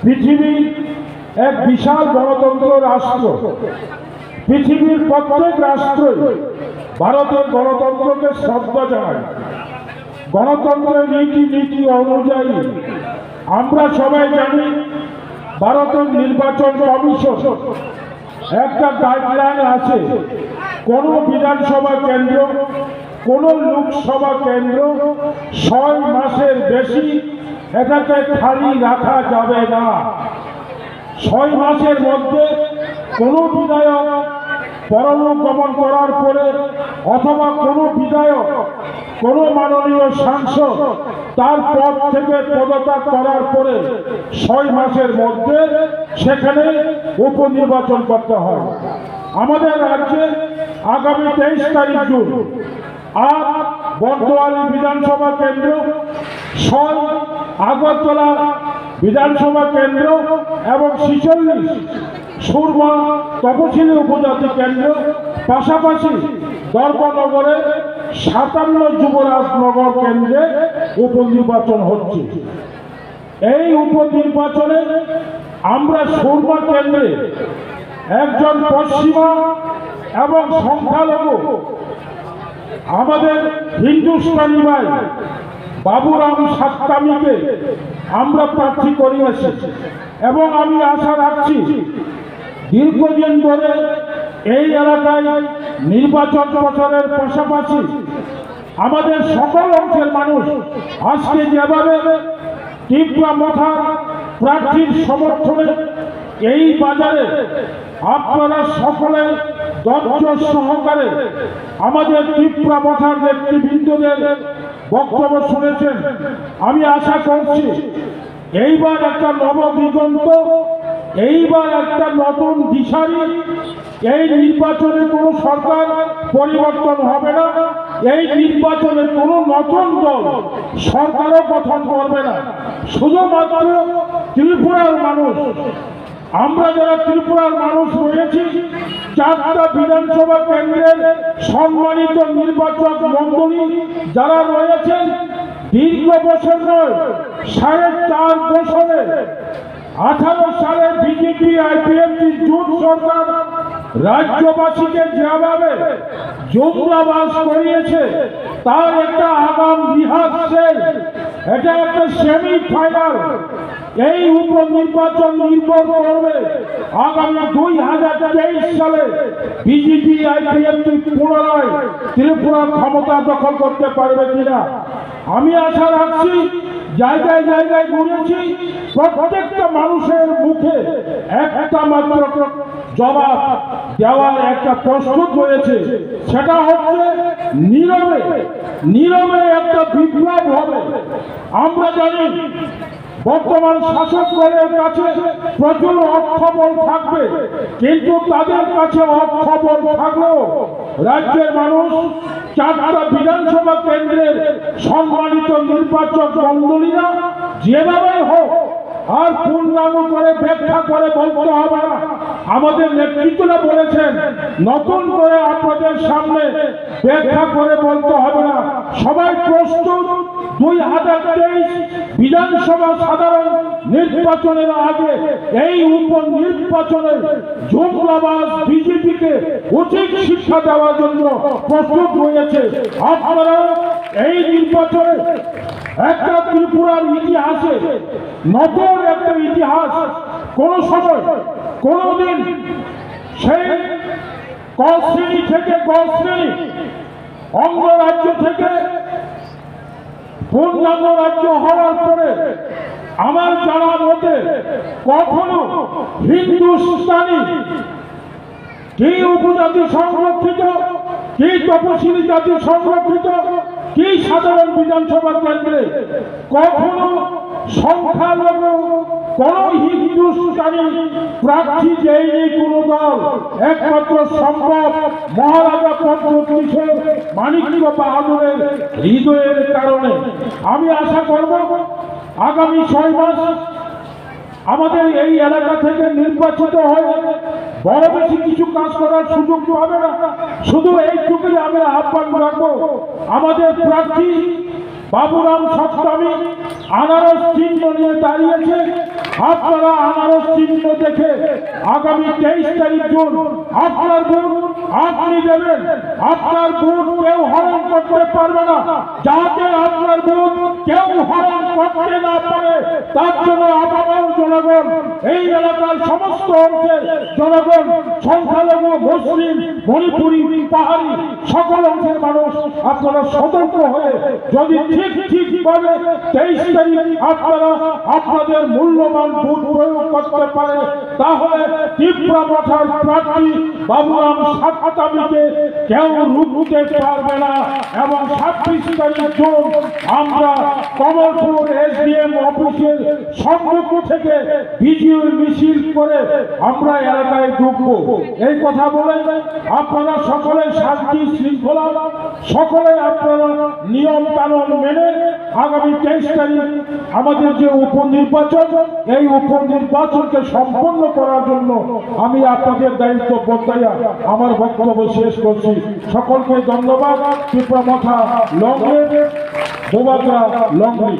পৃথিবীর এক বিশাল গণতন্ত্র রাষ্ট্র। পৃথিবীর প্রত্যেক রাষ্ট্রই ভারতের গণতন্ত্রকে শ্রদ্ধা জানায়। গণতন্ত্রের নীতি অনুযায়ী আমরা সবাই জানি ভারতের নির্বাচন কমিশন একটা গাইডলাইন আছে। কোন বিধানসভা কেন্দ্র, কোন লোকসভা কেন্দ্র 6 মাসের বেশি এটাকে খালি রাখা যাবে না। 6 মাসের মধ্যে কোনো বিধায়ক পরলোক গমন করার পরে অথবা কোনো বিধায়ক, কোনো মাননীয় সাংসদ তার পদ থেকে পদত্যাগ করার পরে 6 মাসের মধ্যে সেখানে উপনির্বাচন করতে হয়। আমাদের রাজ্যে আগামী 23 তারিখ জুন আর বর্তমানে বিধানসভা কেন্দ্র, 6 আগরতলা বিধানসভা কেন্দ্র এবং 46 সুরমা তপশিলি উপজাতি কেন্দ্র, পাশাপাশি দর্পনগরে 57 যুবরাজনগর কেন্দ্রে উপনির্বাচন হচ্ছে। এই উপনির্বাচনে আমরা সুরমা কেন্দ্রে একজন পশ্চিমা এবং সংখ্যালঘু আমাদের হিন্দুস্তানি ভাই বাবুরাম সাত্তামিকে আমরা প্রার্থী করিয়েছি এবং আমি আশা রাখছি দীর্ঘদিন ধরে এই এলাকায় নির্বাচন প্রচারের পাশাপাশি আমাদের সকল অংশের মানুষ আজকে যেভাবে তীব্র মাথা প্রার্থীর সমর্থনে এই বাজারে আপনারা সকলে ধৈর্য সহকারে আমাদের তীব্র মাথার নেতৃবৃন্দদের বক্তব্য শুনেছেন। আমি আশা করছি এইবার একটা নবদিগন্ত, এইবার একটা নতুন দিশারি। এই নির্বাচনে কোনো সরকার পরিবর্তন হবে না, এই নির্বাচনে কোনো নতুন দল সরকারও গঠন করবে না। শুধুমাত্র ত্রিপুরার মানুষ, আমরা যারা ত্রিপুরার মানুষ রয়েছি, 4টা বিধানসভা কেন্দ্রের সম্মানিত নির্বাচক মণ্ডলী যারা রয়েছেন, দীর্ঘ বছর নয় 4.5 বছরে 18 সালে বিজেপি আইপিএফটি জোট সরকার রাজ্যবাসীকে যেভাবে জুমলাবাস করিয়েছে তার একটা আগাম রিহার্সেল, এটা একটা সেমিফাইনাল। এই উপনির্বাচন নির্ভর করবে আগামী 2023 সালে বিজেপি আইপিএফটি পুনরায় ত্রিপুরার ক্ষমতা দখল করতে পারবে কিনা। আমি আশা রাখছি, জায়গায় জায়গায় ঘুরেছি, প্রত্যেকটা মানুষের মুখে একটা মাত্র জবাব দেওয়ার একটা প্রস্তুত হয়েছে, সেটা হচ্ছে নীরবে একটা বিপ্লব হবে। আমরা জানি বর্তমান শাসক দলের কাছে প্রচুর অর্থবল থাকবে, কিন্তু তাদের কাছে অর্থবল থাকলেও রাজ্যের মানুষ 4টা বিধানসভা কেন্দ্রের সম্মানিত নির্বাচক মণ্ডলীরা যেভাবে হোক আর পূর্ণাঙ্গ করে ব্যাখ্যা করে বলতে হবে না। আমাদের নেতৃত্বরা বলেছেন নতুন করে আপনাদের সামনে ব্যাখ্যা করে বলতে হবে না। সবাই প্রস্তুত 2023 বিধানসভা সাধারণ নির্বাচনের আগে এই উপনির্বাচনে জুমলাবাজ বিজেপিকে উচিত শিক্ষা দেওয়ার জন্য প্রস্তুত হয়েছে। আপনারা এই নির্বাচনে একটা ত্রিপুরার ইতিহাসে নতুন একটা ইতিহাস, কোন সময় কোনদিন সেই ক শ্রেণী থেকে গ শ্রেণী অঙ্গরাজ্য থেকে পূর্ণাঙ্গ রাজ্য হওয়ার পরে আমার জানা মতে কখনো হিন্দুস্তানি কি উপজাতি সংরক্ষিত, কি তপশিলি জাতি সংরক্ষিত, কি সাধারণ বিধানসভা কেন্দ্রে কখনো সংখ্যালঘু কোন হিন্দুস্তানি প্রার্থী দেয়নি কোনো দল। একমাত্র সম্ভব মহারাজা পদ্মকিশোর মানিক্য বাহাদুরের হৃদয়ের কারণে। আমি আশা করব আগামী 6 মাস আমাদের এই এলাকা থেকে নির্বাচিত হয়ে বড় বেশি কিছু কাজ করার সুযোগ পাবে না। শুধু এইটুকুই আমি আহ্বান রাখবো, আমাদের প্রার্থী বাবুরাম সপ্তমী আনারস চিহ্ন নিয়ে দাঁড়িয়েছে। আপনারা আনারস চিহ্ন দেখে আগামী 23 তারিখ জুন আপনার ভোট আপনি দেবেন। আপনার ভোট কেউ হরণ করতে পারবে না। যাতে আপনার ভোট কেউ হরণ করতে না পারে তার জন্য আপামর জনগণ, এই এলাকার সমস্ত অংশের জনগণ, সংখ্যালঘু, মুসলিম, মণিপুরি, পাহাড়ি সকল অংশের মানুষ আপনারা সতর্ক হয়ে যদি ঠিকভাবে 23 তারিখ আপনারা আপনাদের মূল্যবান ভোট প্রয়োগ করতে পারে তাহলে ত্রিপুরা মাথার প্রার্থী বাবুরাম সপ্তমীকে কেউ রুখতে পারবে না। এবং 26 তারিখ জুন আমরা কমলপুর এসডিএম অফিসের সম্মুখ থেকে বিজয় মিছিল করে আমরা এলাকায় ঢুকবো। এই কথা বলে আপনারা সকলে শান্তি শৃঙ্খলা সকলে আপনারা নিয়ম কানুন মেনে আগামী 23 তারিখ আমাদের যে উপনির্বাচন, এই উপনির্বাচনকে সম্পন্ন করার জন্য আমি আপনাদের দায়িত্ব বদলাইয়া আমার বক্তব্য শেষ করছি। সকলকে ধন্যবাদ। ত্রিপুরা মাথা লংলে, বোবাগড়া লংলি।